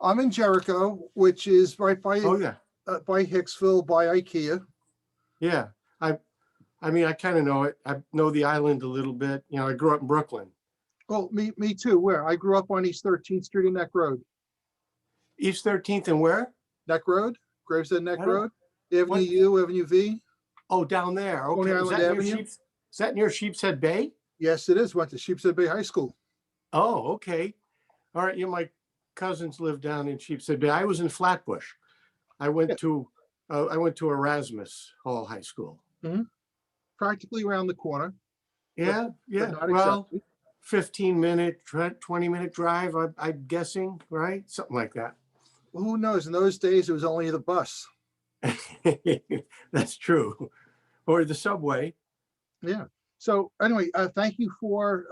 I'm in Jericho, which is right Oh yeah, by Hicksville, by IKEA. yeah. I mean, I kind of know it. I know the island a little bit. You know, I grew up in Brooklyn. Oh, me too. Where I grew up on East 13th Street and Neck Road. East 13th and where? Neck Road, Gravesend Neck I don't. Road, Avenue What? U, Avenue V, Oh, down there. Coney Okay. Was Island that near Avenue. Sheep's? Is that near Sheepshead Bay? Yes, it is. Went to Sheepshead Bay High School. Oh, okay. All right. You know, my cousins live down in Sheepshead Bay. I was in Flatbush. I Yeah. went to I went to Erasmus Hall High School. Mhm. Practically around the corner, but Yeah, but yeah. not Well, exactly. 15-minute, 20-minute drive, I'm guessing, right? Something like that. Who knows? In those days, it was only the bus. That's true. Or the subway. Yeah. So anyway, thank you for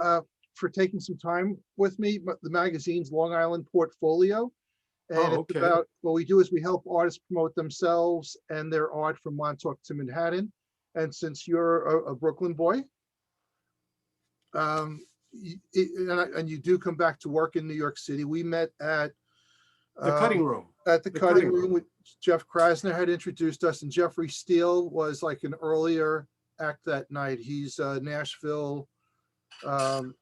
taking some time with me. The magazine's Long Island Portfolio, and Oh, it's okay. about what we do is we help artists promote themselves and their art from Montauk to Manhattan. And since you're a Brooklyn boy, and you do come back to work in New York City, we met The cutting um, room. at the The cutting cutting room room. with Jeff Krasner had introduced us, and Jeffrey Steele was like an earlier act that night. He's a Nashville um,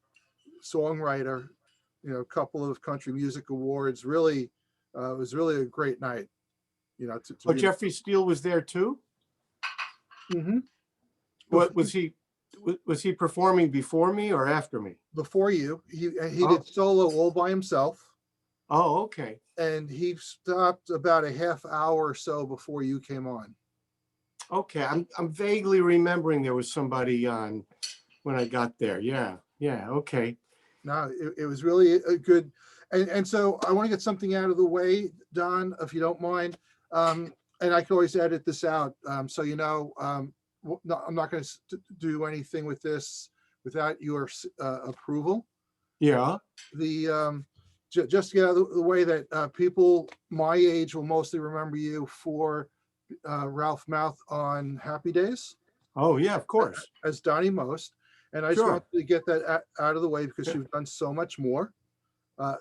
songwriter, a couple of country music awards. Really, it was really a great night, to Oh, meet him. Jeffrey Steele was there too? Hmm. What was he performing before me or after me? Before you, he did Oh, solo all by himself, oh, okay. and he stopped about a half hour or so before you came on. Okay. I'm vaguely remembering there was somebody on when I got there. Yeah. Yeah. Okay. No, it was really a good, and so I want to get something out of the way, Don, if you don't mind. And I can always edit this out. So, no, I'm not going to do anything with this without your approval. Yeah. Just to get out of the way that people my age will mostly remember you for Ralph Mouth on Happy Days Oh, yeah, of course. as Donnie Most. And I just wanted Sure. to get that out of the way because Yeah. you've done so much more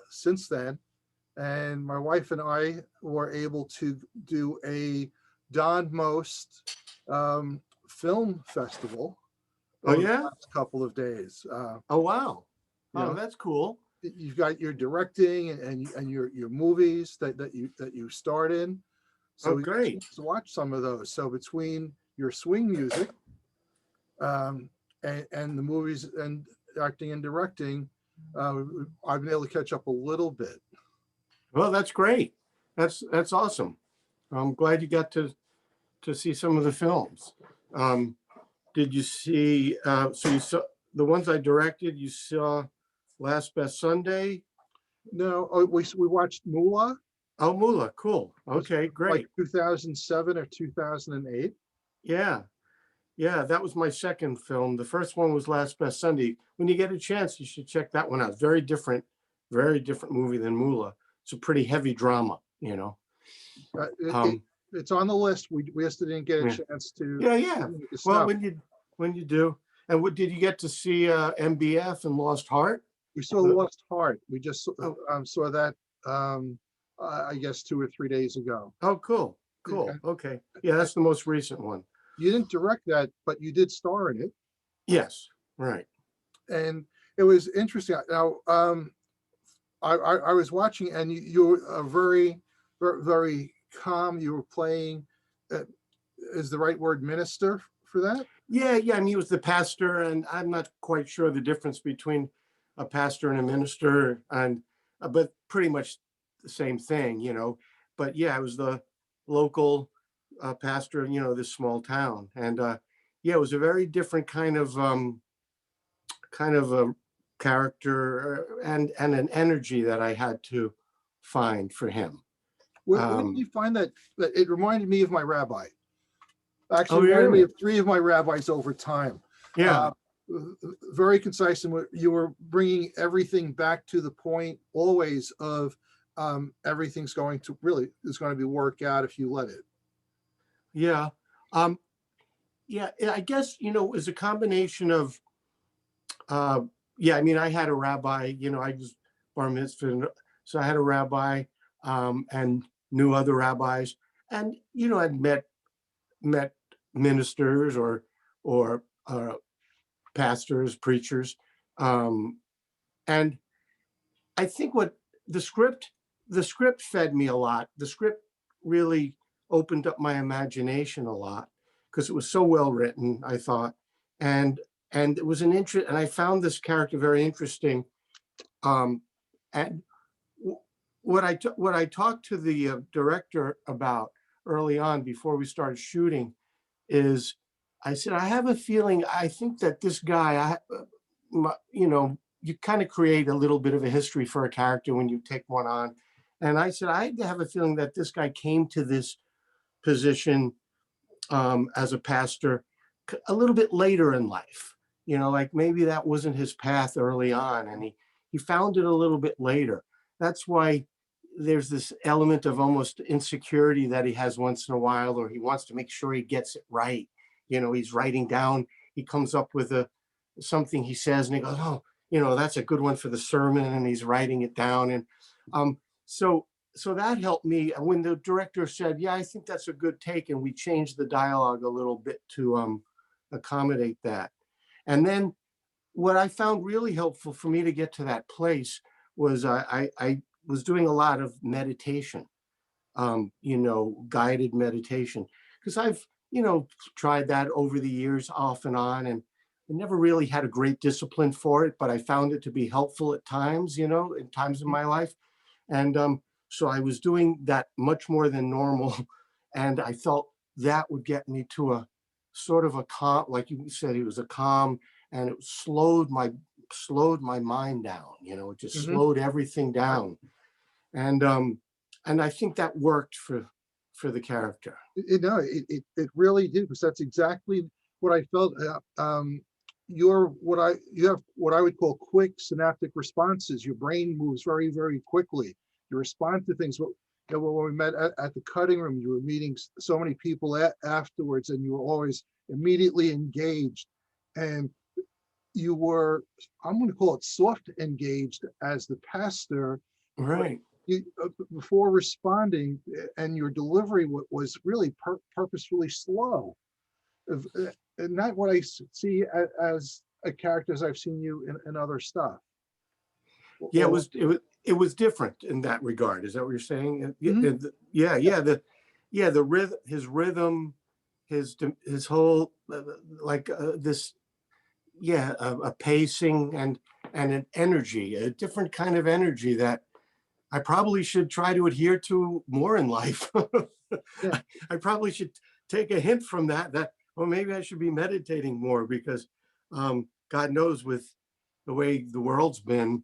since then. And my wife and I were able to do a Dmost film festival Oh, over the yeah. last couple of days. Oh, wow. You Oh, know, that's cool. you've got your directing and your movies that you starred in. So Oh, we got a great. chance to watch some of those. So between your swing music um, and the movies and acting and directing, I've been able to catch up a little bit. Well, that's great. That's awesome. I'm glad you got to see some of the films. Um, did you see? So you saw the ones I directed. You saw Last Best Sunday. No, we watched Moolah. Oh, Mula, cool. It was Okay, like great. 2007 or 2008. Yeah, yeah. That was my second film. The first one was Last Best Sunday. When you get a chance, you should check that one out. Very different movie than Mula. It's a pretty heavy drama, you know. Uh, it, it, Um, it's on the list. We just didn't get a yeah, chance to yeah, yeah. to Well, snuff. when you do, and what did you get to see? MBF and Lost Heart. We saw The, Lost Heart. We just oh, saw that, I guess 2 or 3 days ago. oh, cool, cool. And Okay, yeah, that's the most recent one. you didn't direct that, but you did star in it, Yes, right. and it was interesting. Now, I was watching, and you were very calm. You were playing. Uh, is the right word minister for that? Yeah, yeah. And he was the pastor, and I'm not quite sure the difference between a pastor and a minister, and but pretty much the same thing, you know. But yeah, I was the local pastor, you know, this small town, and yeah, it was a very different kind of a character and an energy that I had to find for him. Where did Um, you find that it reminded me of my rabbi? oh, Actually, reminded me really? of three of my rabbis over time. Yeah, Uh, Very concise, and you were bringing everything back to the point always of everything's going to really is going to be worked out if you let it. yeah. Um, yeah, I guess, you know, it was a combination of, uh, yeah, I mean, I had a rabbi, you know, I was bar mitzvah, so I had a rabbi, and knew other rabbis, and I'd met ministers or pastors, preachers, and I think what the script the script fed me a lot. The script really opened up my imagination a lot because it was so well written, I thought, and it was an interest, and I found this character very interesting. Um, and what I talked to the director about early on before we started shooting is I said, I have a feeling, I think that this guy, you kind of create a little bit of a history for a character when you take one on. And I said, I have a feeling that this guy came to this position as a pastor a little bit later in life. Like maybe that wasn't his path early on, and he found it a little bit later. That's why there's this element of almost insecurity that he has once in a while, or he wants to make sure he gets it right. He's writing down, he comes up with something he says, and he goes, oh, that's a good one for the sermon, and he's writing it down. And so that helped me when the director said, yeah, I think that's a good take, and we changed the dialogue a little bit to accommodate that. And then what I found really helpful for me to get to that place was I was doing a lot of meditation, guided meditation, because I've, tried that over the years off and on, and I never really had a great discipline for it, but I found it to be helpful at times, in times in my life. And so I was doing that much more than normal. And I felt that would get me to a sort of a calm, like you said, it was a calm, and it slowed my mind down, it just Mhm. slowed everything down. And I think that worked for the character. No, it really did, because that's exactly what I felt. You have what I would call quick synaptic responses. Your brain moves very, very quickly. You respond to things. When we met at the cutting room, you were meeting so many people afterwards, and you were always immediately engaged. And you were, I'm going to call it soft engaged as the pastor, but Right. you, before responding, and your delivery was really purposefully slow. And not what I see as a character as I've seen you in other stuff. Yeah, Or, it was different in that regard. Is that what you're saying? Mhm. The rhythm, his whole like this, a pacing and an energy, a different kind of energy that I probably should try to adhere to more in life. Yeah. I probably should take a hint from that, well, maybe I should be meditating more, because God knows, with the way the world's been,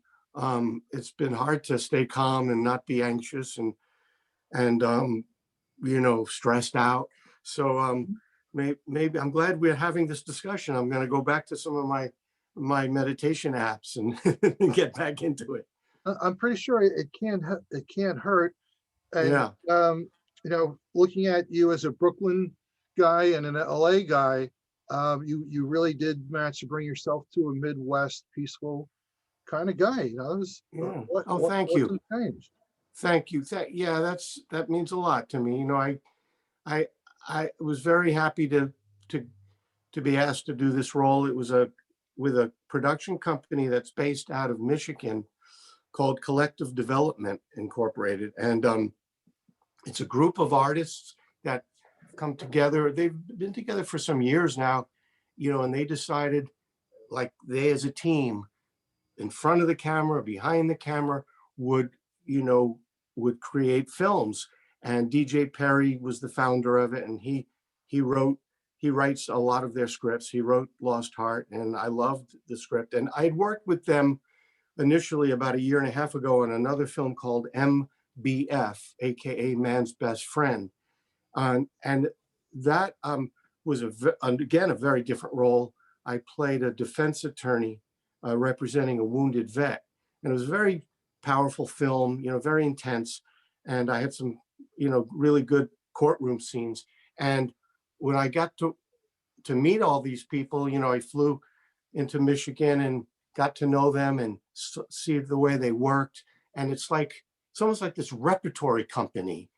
it's been hard to stay calm and not be anxious and stressed out. So maybe I'm glad we're having this discussion. I'm going to go back to some of my meditation apps and get back into it. I'm pretty sure it can't hurt. And Yeah. looking at you as a Brooklyn guy and an LA guy, you really did manage to bring yourself to a Midwest peaceful kind of guy. It was Yeah. what Oh, thank you. wasn't changed. Thank you. Yeah, that means a lot to me. I I was very happy to to be asked to do this role. It was with a production company that's based out of Michigan called Collective Development Incorporated, and it's a group of artists that come together. They've been together for some years now, and they decided, like, they as a team, in front of the camera, behind the camera, would you know would create films. And DJ Perry was the founder of it, and he wrote he writes a lot of their scripts. He wrote Lost Heart, and I loved the script. And I'd worked with them initially about a year and a half ago on another film called MBF, aka Man's Best Friend. And that was again a very different role. I played a defense attorney representing a wounded vet, and it was a very powerful film, very intense. And I had some, really good courtroom scenes. And when I got to meet all these people, I flew into Michigan and got to know them and see the way they worked. And it's like it's almost like this repertory company,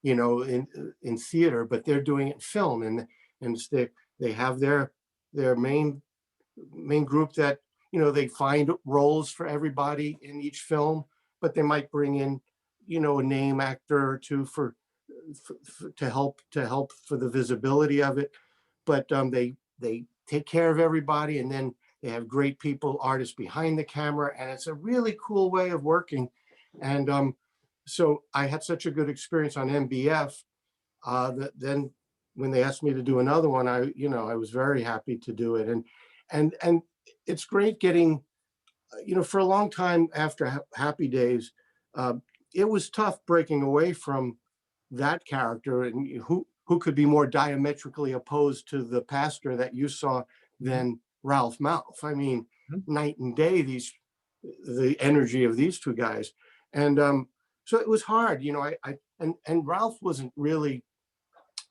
in theater, but they're doing it in film, and they have their main group that, they find roles for everybody in each film, but they might bring in, a name actor or two to help for the visibility of it. But they take care of everybody, and then they have great people, artists behind the camera, and it's a really cool way of working. And so I had such a good experience on MBF, that then when they asked me to do another one, I was very happy to do it. And it's great getting, for a long time after Happy Days, uh, it was tough breaking away from that character, and who could be more diametrically opposed to the pastor that you saw Mhm. than Ralph Malph. I mean, Mhm. night and day, the energy of these two guys. And so it was hard, and Ralph wasn't really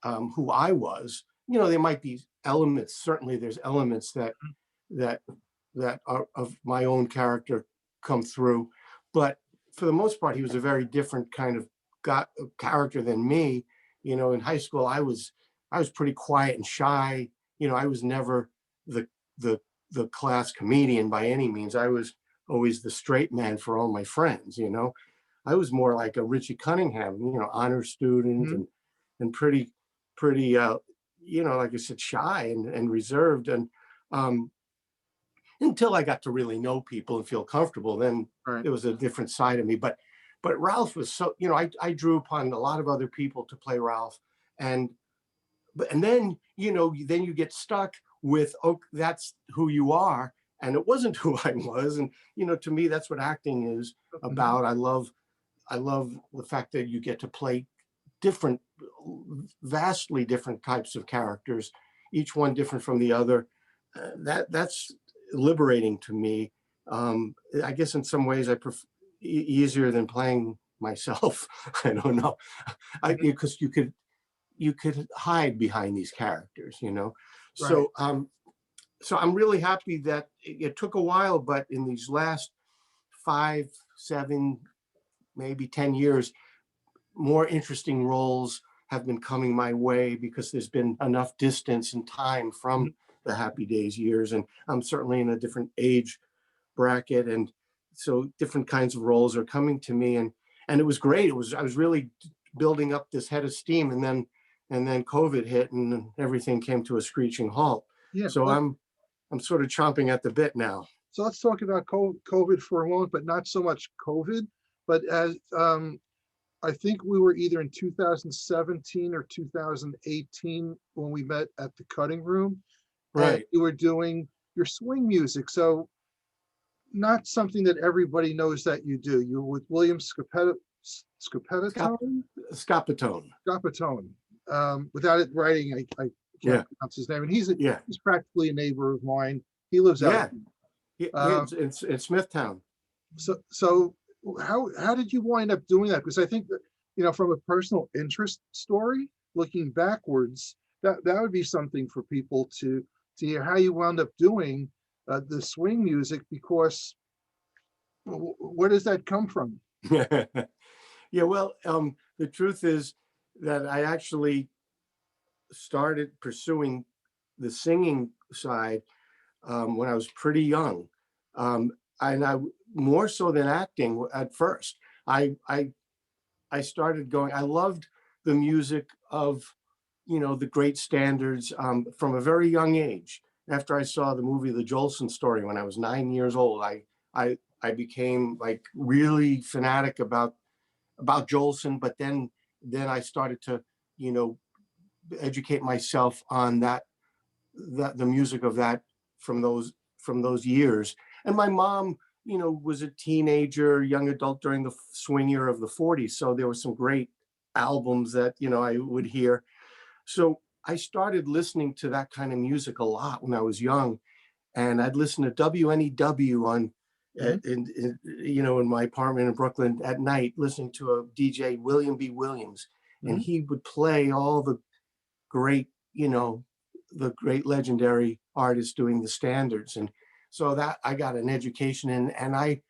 who I was. There might be elements, certainly there's elements that that are of my own character come through, but for the most part, he was a very different kind of character than me. In high school, I was pretty quiet and shy. I was never the the the class comedian by any means. I was always the straight man for all my friends. I was more like a Richie Cunningham, honor student, Mhm. and pretty like I said, shy and reserved. And um until I got to really know people and feel comfortable, then Right. it was a different side of me. But Ralph was so, I drew upon a lot of other people to play Ralph. And then, then you get stuck with, oh, that's who you are. And it wasn't who I was. And, to me, that's what acting is Mhm. about. I love the fact that you get to play different, vastly different types of characters, each one different from the other. That's liberating to me. I guess in some ways easier than playing myself. I don't know, Mhm. because you could hide behind these characters. Right. So I'm really happy that it took a while, but in these last 5, 7, maybe 10 years, more interesting roles have been coming my way because there's been enough distance and time Mhm. from the Happy Days years. And I'm certainly in a different age bracket. And so different kinds of roles are coming to me. And it was great. I was really building up this head of steam, and then COVID hit and everything came to a screeching halt. Yeah. So I'm sort of chomping at the bit now. So let's talk about COVID for a moment, but not so much COVID. But as I think we were either in 2017 or 2018 when we met at the cutting room, and Right. you were doing your swing music. So not something that everybody knows that you do. You were with William Scap- Scapatone, Scapatone. Scapatone. Without it writing, I can't Yeah. pronounce his name. And Yeah. he's practically a neighbor of mine. He lives out Yeah. here. Yeah. Yeah. Um, It's Smithtown. so how did you wind up doing that? Because I think that, from a personal interest story, looking backwards, that would be something for people to hear how you wound up doing the swing music. Because where does that come from? Yeah, well, the truth is that I actually started pursuing the singing side when I was pretty young, um, and I more so than acting at first. I started going. I loved the music of, the great standards, from a very young age. After I saw the movie The Jolson Story when I was 9 years old, I became like really fanatic about Jolson, but then I started to, you know, educate myself on that the music of that from those years. And my mom, was a teenager, young adult during the swing era of the 40s. So there were some great albums that, I would hear. So I started listening to that kind of music a lot when I was young, and I'd listen to WNEW Mhm. in my apartment in Brooklyn at night, listening to a DJ, William B. Williams, and Mhm. he would play all great, the great legendary artists doing the standards. And so that I got an education in, and I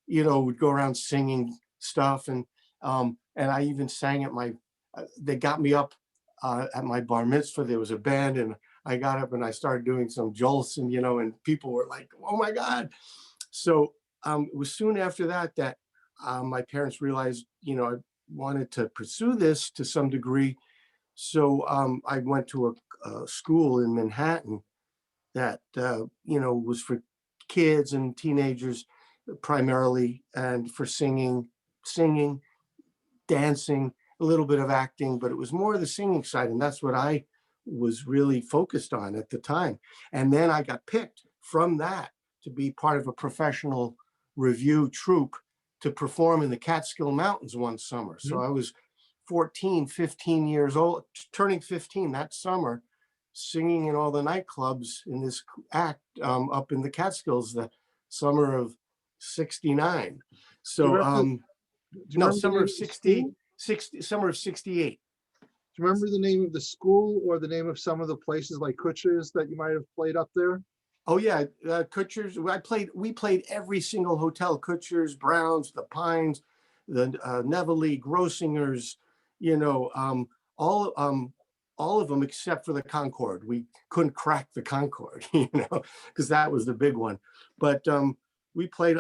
would go around singing stuff. And I even sang at my, they got me up at my bar mitzvah. There was a band, and I got up and I started doing some jolts, and and people were like, "Oh my God!" So it was soon after that that my parents realized, I wanted to pursue this to some degree. So I went to a school in Manhattan that was for kids and teenagers primarily, and for singing, dancing, a little bit of acting, but it was more the singing side, and that's what I was really focused on at the time. And then I got picked from that to be part of a professional review troupe to perform in the Catskill Mountains one summer. So Mhm. I was 14, 15 years old, turning 15 that summer, singing in all the nightclubs in this act up in the Catskills the summer of 69. Do you So remember? Do you no, remember the summer name of of the school? 60, summer of 68. Do you remember the name of the school or the name of some of the places like Kutcher's that you might have played up there? Oh yeah, Kutcher's. We played every single hotel: Kutcher's, Brown's, the Pines, the Nevele, Grossinger's. You know, all all of them except for the Concorde. We couldn't crack the Concorde, because that was the big one. But we played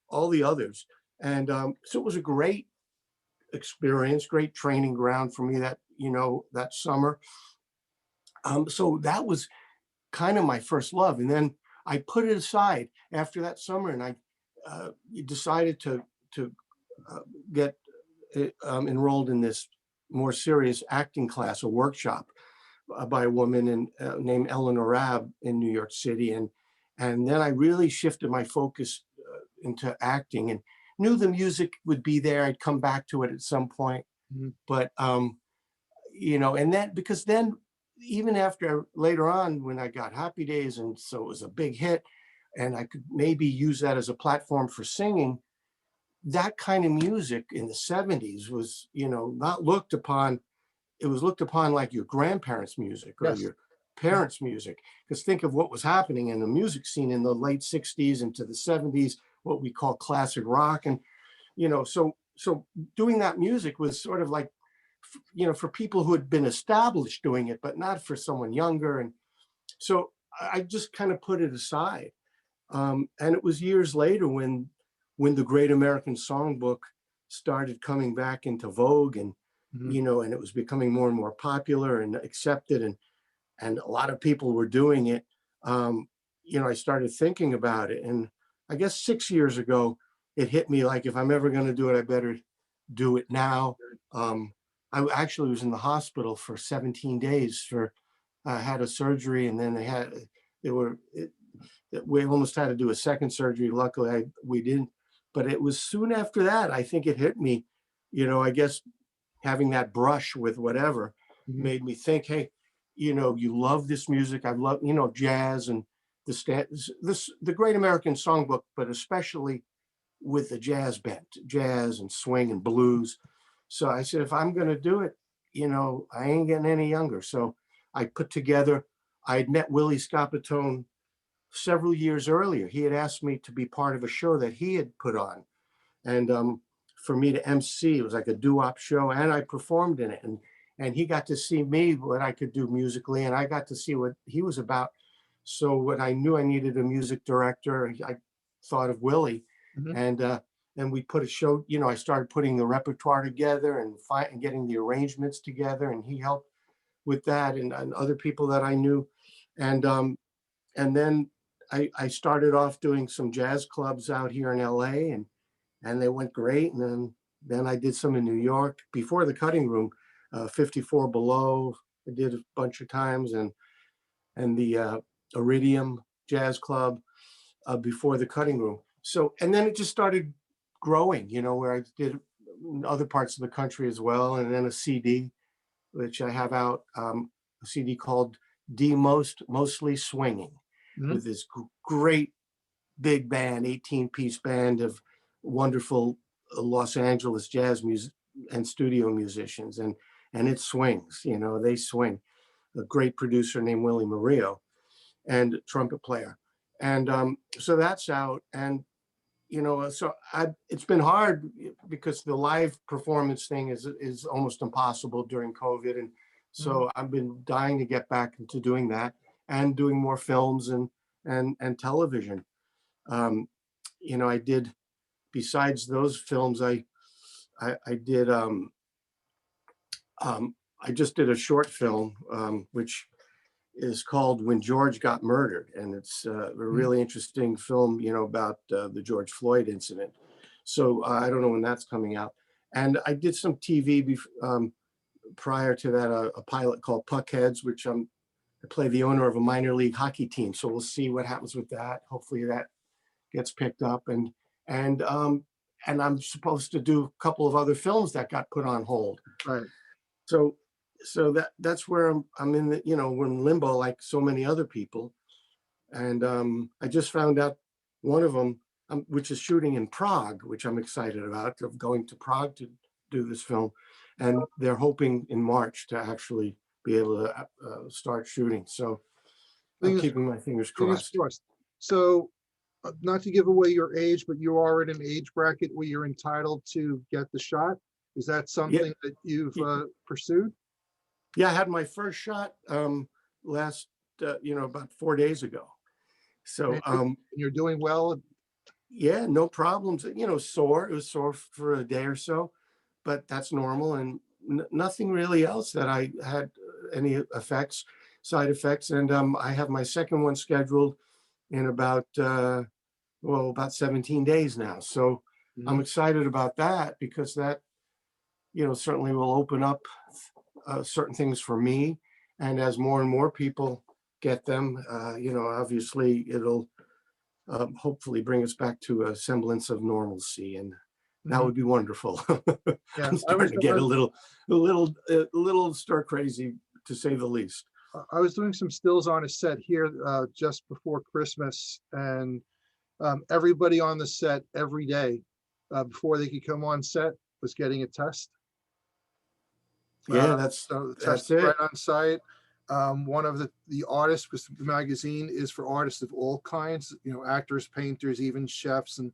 all the others, and so it was a great experience, great training ground for me that summer. So that was kind of my first love. And then I put it aside after that summer, and I decided to uh, get enrolled in this more serious acting class, a workshop by a named Eleanor Rabb in New York City. And then I really shifted my focus into acting, and knew the music would be there. I'd come back to it at some point. Mhm. But and then, because then, even after later on when I got Happy Days, and so it was a big hit, and I could maybe use that as a platform for singing, that kind of music in the 70s was, not looked upon. It was looked upon like your grandparents' music or Yes. your parents' music. Because think of what was happening in the music scene in the late 60s into the 70s, what we call classic rock. And so doing that music was sort of like, for people who had been established doing it, but not for someone younger. And so I just kind of put it aside. And it was years later when the Great American Songbook started coming back into vogue, and Mhm. and it was becoming more and more popular and accepted, and a lot of people were doing it. I started thinking about it, and I guess 6 years ago, it hit me like, if I'm ever going to do it, I better do it now. Um, I actually was in the hospital for 17 days for had a surgery, and then they were we almost had to do a second surgery. Luckily, we didn't. But it was soon after that, I think it hit me. I guess having that brush with whatever Mhm. made me think, hey, you love this music. I love, jazz and the Great American Songbook, but especially with the jazz bent, jazz and swing and blues. So I said, if I'm going to do it, I ain't getting any younger. So I put together, I had met Willie Scapatone several years earlier. He had asked me to be part of a show that he had put on. And for me to MC, it was like a doo-wop show, and I performed in it. And he got to see me, what I could do musically, and I got to see what he was about. So when I knew I needed a music director, I thought of Willie, Mhm. and then we put a show. I started putting the repertoire together and getting the arrangements together, and he helped with that, and other people that I knew, and then I started off doing some jazz clubs out here in LA, and they went great. And then I did some in New York before the Cutting Room, 54 Below. I did a bunch of times, and the Iridium Jazz Club before the Cutting Room. So, and then it just started growing, where I did in other parts of the country as well, and then a CD which I have out, a CD called Dmost, Mostly Swinging, Mhm. with this great big band, 18-piece band of wonderful Los Angeles jazz music and studio musicians. And it swings, they swing. A great producer named Willie Murillo, and trumpet player. And so that's out. And so it's been hard because the live performance thing is almost impossible during COVID. And Mhm. so I've been dying to get back into doing that and doing more films and television. Um, I did, besides those films, I did, I just did a short film, which is called When George Got Murdered. And it's a Mhm. really interesting film, about the George Floyd incident. So I don't know when that's coming out. And I did some TV prior to that, a pilot called Puckheads, which I play the owner of a minor league hockey team. So we'll see what happens with that. Hopefully that gets picked up. And and I'm supposed to do a couple of other films that got put on hold. Right. So that's where I'm in the, we're in limbo like so many other people. And I just found out one of them, which is shooting in Prague, which I'm excited about, of going to Prague to do this film. And they're hoping in March to actually be able to start shooting. So I'm Thing is, keeping my fingers fingers crossed. crossed. So, not to give away your age, but you are in an age bracket where you're entitled to get the shot. Is that Yeah, something that you've y- pursued? yeah, I had my first shot last, about 4 days ago. So And you're doing well? yeah, no problems. Sore. It was sore for a day or so, but that's normal, and nothing really else that I had any side effects. And I have my second one scheduled in about 17 days now. So I'm Mhm. excited about that because that, certainly will open up certain things for me. And as more and more people get them, obviously it'll hopefully bring us back to a semblance of normalcy, and that Mhm. would be wonderful. Yeah, I'm starting to get a little stir crazy, to say the least. I was doing some stills on a set here just before Christmas, and everybody on the set every day before they could come on set was getting a test. Yeah, that's So the test that's is right it. on site. One of the artists, because the magazine is for artists of all kinds, actors, painters, even chefs, and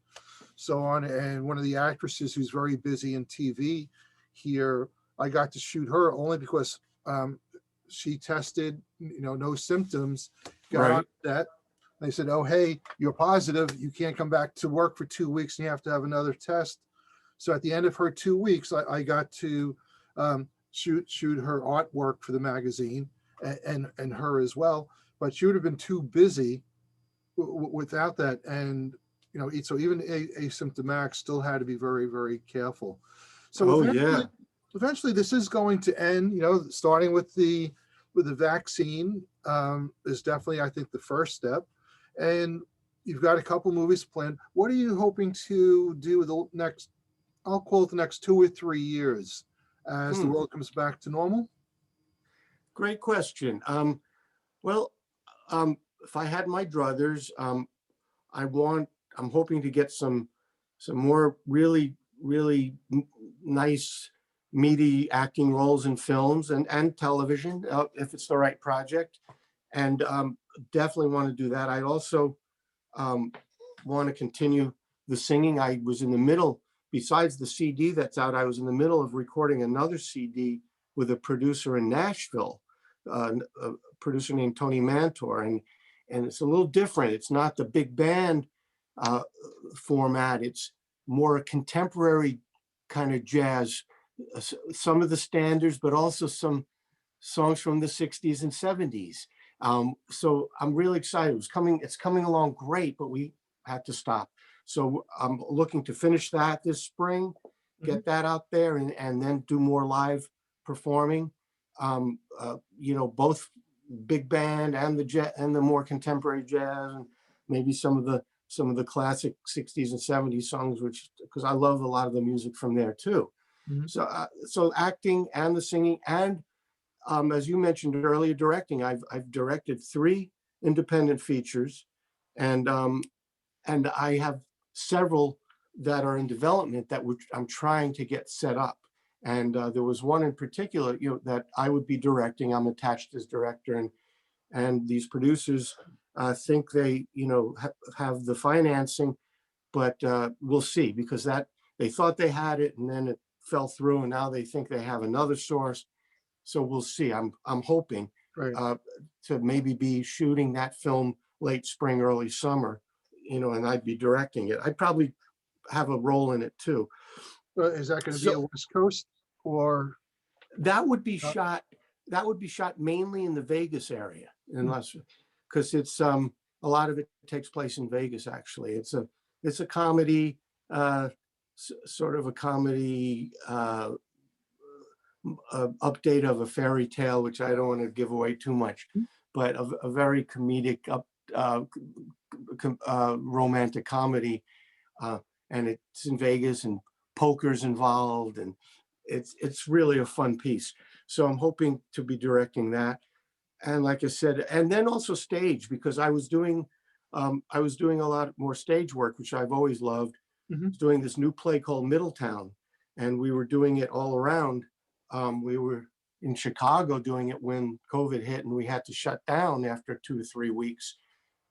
so on. And one of the actresses who's very busy in TV here, I got to shoot her only because she tested, no symptoms, got on Right. set. They said, "Oh, hey, you're positive. You can't come back to work for 2 weeks, and you have to have another test." So at the end of her 2 weeks, I got to shoot her artwork for the magazine, and her as well. But she would have been too busy without that, and so even asymptomatic still had to be very, very careful. So Oh eventually, yeah. this is going to end. Starting with the vaccine is definitely, I think, the first step, and you've got a couple movies planned. What are you hoping to do with the next? I'll call it the next 2 or 3 years as the Hmm. world comes back to normal. Great question. Well, if I had my druthers, I want. I'm hoping to get some more really nice, meaty acting roles in films and television, if it's the right project, and definitely want to do that. I also um, want to continue the singing. I was in the middle, besides the CD that's out, I was in the middle of recording another CD with a producer in Nashville, a producer named Tony Mantor, and it's a little different. It's not the big band uh, format. It's more a contemporary kind of jazz, some of the standards, but also some songs from the 60s and 70s. So I'm really excited. It's coming along great, but we had to stop. So I'm looking to finish that this spring, Mhm. get that out there, and then do more live performing. Both big band and the more contemporary jazz, and maybe some of the classic 60s and 70s songs, which, because I love a lot of the music from there too. Mhm. So acting and the singing, and as you mentioned earlier, directing. I've directed 3 independent features, and I have several that are in development that I'm trying to get set up. And there was one in particular, that I would be directing. I'm attached as director, and these producers think they, have the financing, but we'll see, because that they thought they had it and then it fell through, and now they think they have another source. So we'll see. I'm hoping Right. to maybe be shooting that film late spring, early summer, and I'd be directing it. I'd probably have a role in it too. Is that going to be a So West Coast or? that would be uh, shot. That would be shot mainly in the Vegas area, hmm, unless because it's a lot of it takes place in Vegas. Actually, it's a comedy, sort of a comedy update of a fairy tale, which I don't want to give away too much, but a very comedic romantic comedy, and it's in Vegas, and poker's involved, and it's really a fun piece. So I'm hoping to be directing that, and like I said, and then also stage, because I was doing a lot more stage work, which I've always loved. I hmm. was doing this new play called Middletown, and we were doing it all around. We were in Chicago doing it when COVID hit, and we had to shut down after 2 to 3 weeks.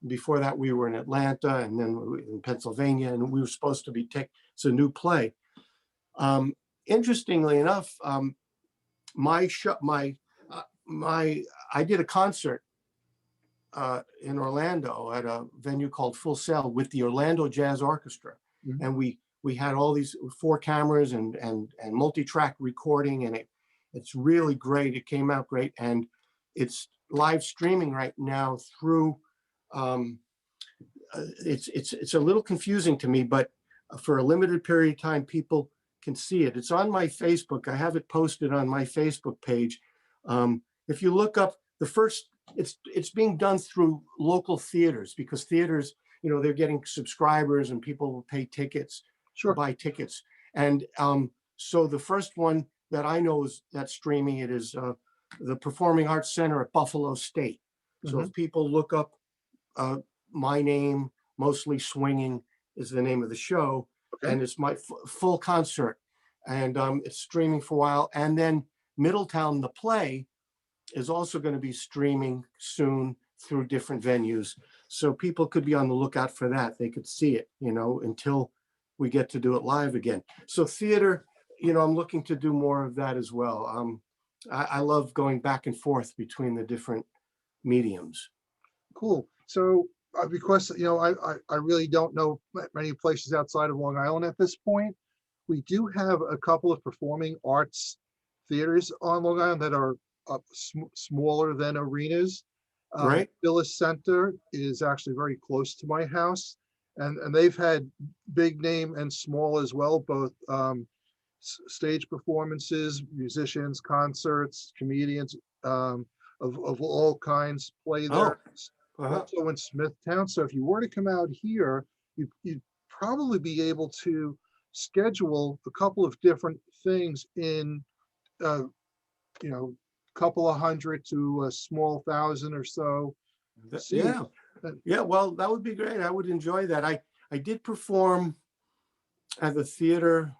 Before that, we were in Atlanta, and then in Pennsylvania, and we were supposed to be it's a new play. Interestingly enough, my show, my I did a concert in Orlando at a venue called Full Sail with the Orlando Jazz Orchestra, Hmm. and we had all these 4 cameras and multi-track recording, and it's really great. It came out great, and it's live streaming right now through. Um, it's a little confusing to me, but for a limited period of time, people can see it. It's on my Facebook. I have it posted on my Facebook page. If you look up the first, it's being done through local theaters, because theaters, they're getting subscribers and people will pay tickets, Sure. buy tickets. And so the first one that I know is that's streaming it is the Performing Arts Center at Buffalo State. So Hmm. if people look up my name, Mostly Swinging is the name of the show, Okay. and it's my full concert, and it's streaming for a while. And then Middletown, the play, is also going to be streaming soon through different venues, so people could be on the lookout for that. They could see it, until we get to do it live again. So theater, I'm looking to do more of that as well. I love going back and forth between the different mediums. Cool. So because I really don't know many places outside of Long Island at this point. We do have a couple of performing arts theaters on Long Island that are smaller than arenas. Right? Phyllis Center is actually very close to my house, and they've had big name and small as well, both stage performances, musicians, concerts, comedians of all kinds play Oh, there. uh-huh. Also in Smithtown. So if you were to come out here, you'd probably be able to schedule a couple of different things in, uh, couple of hundred to a small thousand or so seats. Yeah. And- Yeah, well, that would be great. I would enjoy that. I did perform at the theater.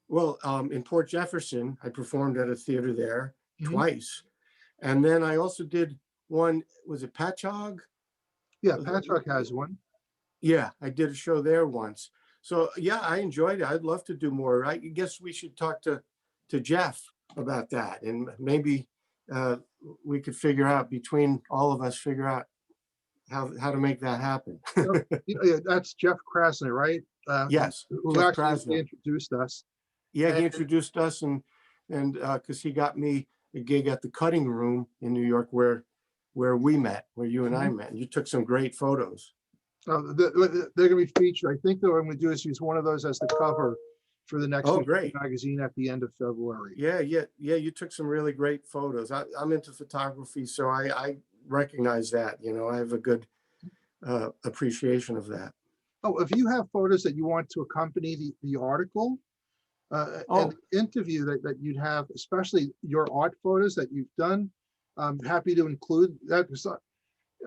Well, in Port Jefferson, I performed at a theater there Mhm. twice. And then I also did one, was it Patchogue? Yeah, Patchogue has one. Yeah, I did a show there once. So yeah, I enjoyed it. I'd love to do more. I guess we should talk to Jeff about that, and maybe uh, we could figure out, between all of us, figure out how to make that happen. Yeah, that's Jeff Krasner, right? Yes, Who Jeff actually Krasner. introduced us. Yeah, And he introduced us, and because he got me a gig at the Cutting Room in New York, where we met, where you and I met. And you took some great photos. they're going to be featured. I think that what I'm going to do is use one of those as the cover for the next Oh, issue of the great. magazine at the end of February. Yeah, yeah, yeah. You took some really great photos. I'm into photography, so I recognize that. I have a good appreciation of that. Oh, if you have photos that you want to accompany the article and Oh, the interview that you'd have, especially your art photos that you've done, I'm happy to include that.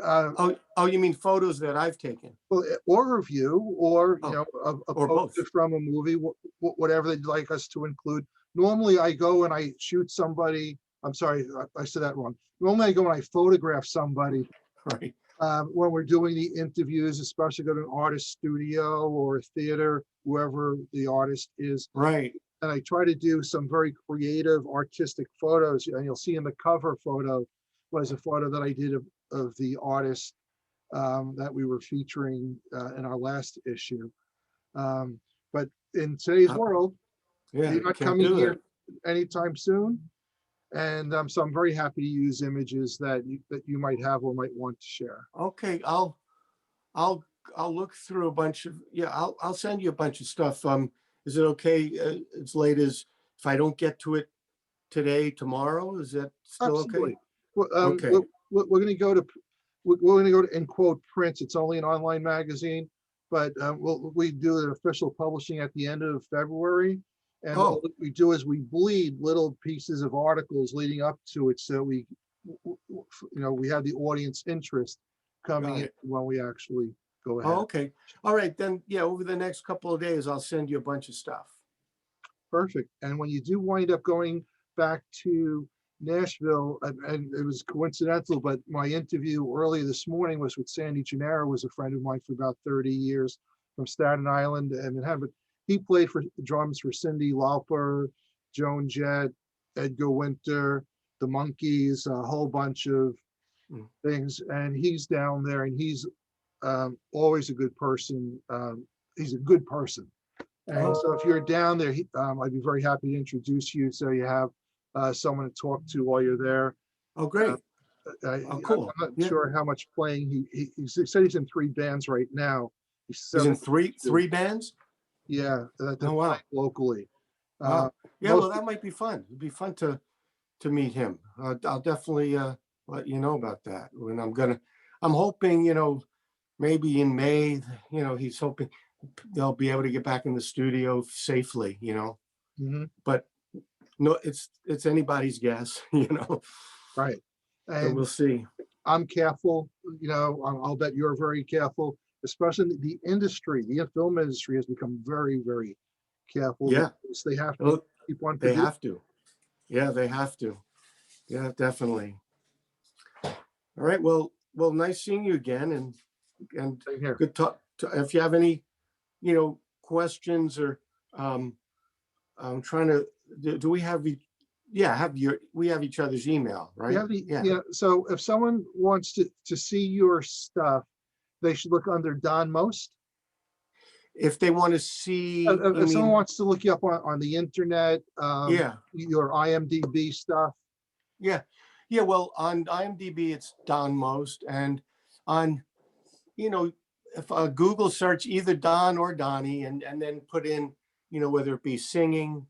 Uh, oh, you mean photos that I've taken? well, or review, or Oh, a or poster both. from a movie, whatever they'd like us to include. Normally, I go and I shoot somebody. I'm sorry, I said that wrong. Normally, I go and I photograph somebody, Right. when we're doing the interviews, especially go to an artist studio or a theater, whoever the artist is. Right. And I try to do some very creative artistic photos. And you'll see in the cover photo was a photo that I did of the artist that we were featuring in our last issue. But in today's world, Yeah, you're not can't coming do here that. anytime soon. And so I'm very happy to use images that you might have or might want to share. Okay, I'll I'll look through a bunch of, yeah, I'll send you a bunch of stuff. Is it okay as late as if I don't get to it today, tomorrow? Is that still okay? Absolutely. Well, Okay. we're going to go to we're going to go to in quote prints. It's only an online magazine, but we do an official publishing at the end of February. And Oh, what we do is we bleed little pieces of articles leading up to it, so we have the audience interest coming got in it. when we actually go Oh, ahead. okay. All right, then, yeah, over the next couple of days, I'll send you a bunch of stuff. Perfect. And when you do wind up going back to Nashville, and it was coincidental, but my interview earlier this morning was with Sandy Gennaro, was a friend of mine for about 30 years from Staten Island, and he played for drums for Cyndi Lauper, Joan Jett, Edgar Winter, the Monkees, a whole bunch of Mm. things. And he's down there, and he's always a good person. He's a good person. And so if you're down there, I'd be very happy to introduce you so you have someone to talk to while you're there. Oh, Uh, great. Oh, I'm cool. not Yeah. sure how much playing he said he's in 3 bands right now. He's He's in 72. three bands? Yeah, that they're Oh, wow. playing locally. Wow. Yeah, well, Most that might be fun. It'd be fun to meet him. I'll definitely let you know about that. I'm hoping, maybe in May, he's hoping they'll be able to get back in the studio safely, Mhm, but no, it's anybody's guess, right. so we'll And see. I'm careful, I'll bet you're very careful, especially the industry. The film industry has become very, very careful Yeah, because they have to well, keep on they producing. have to. Yeah, they have to. Yeah, definitely. All right. Well, nice seeing you again, and Same here. good talk. If you have any, questions or um, I'm trying to. Do we have? Yeah, we have each other's email, right? Yeah. Yeah. So if someone wants to see your stuff, they should look under Dmost. If they want to see, you If someone mean? wants to look you up on the internet, Yeah, your IMDb stuff. yeah, yeah. Well, on IMDb, it's Don Most, and on you know, if Google search either Don or Donnie, and then put in, whether it be singing,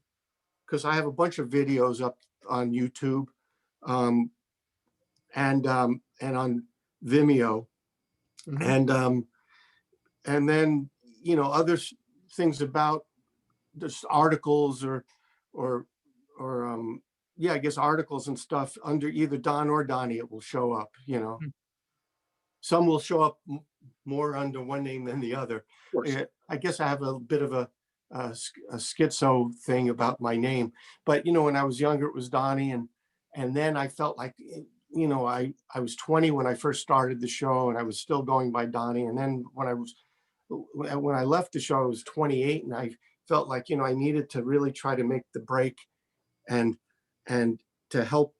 because I have a bunch of videos up on YouTube, um, and on Vimeo, Mhm. and then other things about just articles or yeah, I guess articles and stuff under either Don or Donnie, it will show up. Of Some will show up more under one name than the other. course. I guess I have a bit of a schizo thing about my name, but when I was younger, it was Donnie, and then I felt like I was 20 when I first started the show, and I was still going by Donnie, and then when I left the show, I was 28, and I felt like I needed to really try to make the break and and to help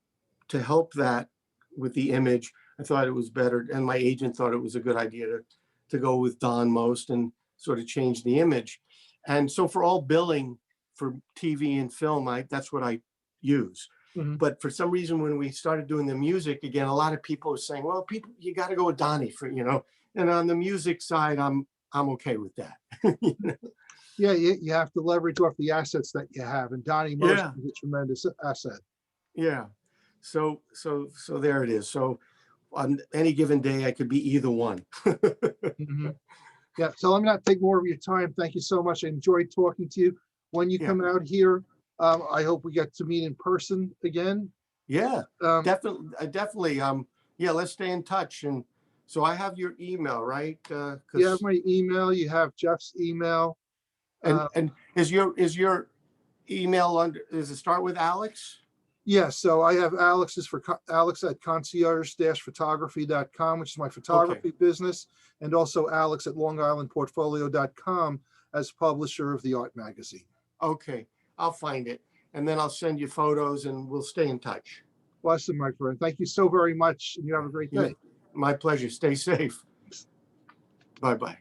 that with the image. I thought it was better, and my agent thought it was a good idea to go with Don Most and sort of change the image. And so for all billing for TV and film, that's what I use. Mhm. But for some reason, when we started doing the music again, a lot of people are saying, "Well, people, you got to go with Donnie for." And on the music side, I'm okay with that. Yeah, you have to leverage off the assets that you have, and Donnie Most Yeah, is a tremendous asset. yeah. So there it is. So on any given day, I could be either one. Mhm. Yeah, so let me not take more of your time. Thank you so much. I enjoyed talking to you. When you Yeah, come out here, I hope we get to meet in person again. yeah, Um, definitely. Yeah, let's stay in touch. And so I have your email, right? you have Because my email, you have Jeff's email. and Uh, and is your email under? Does it start with Alex? Yeah, so I have Alex's for Alex at concierge-photography.com, which is my photography business, and also Alex at longislandportfolio.com as publisher of the art magazine. Okay, I'll find it, and then I'll send you photos, and we'll stay in touch. Bless you, my friend. Thank you so very much, and you have a great day. My pleasure. Stay safe. Bye-bye.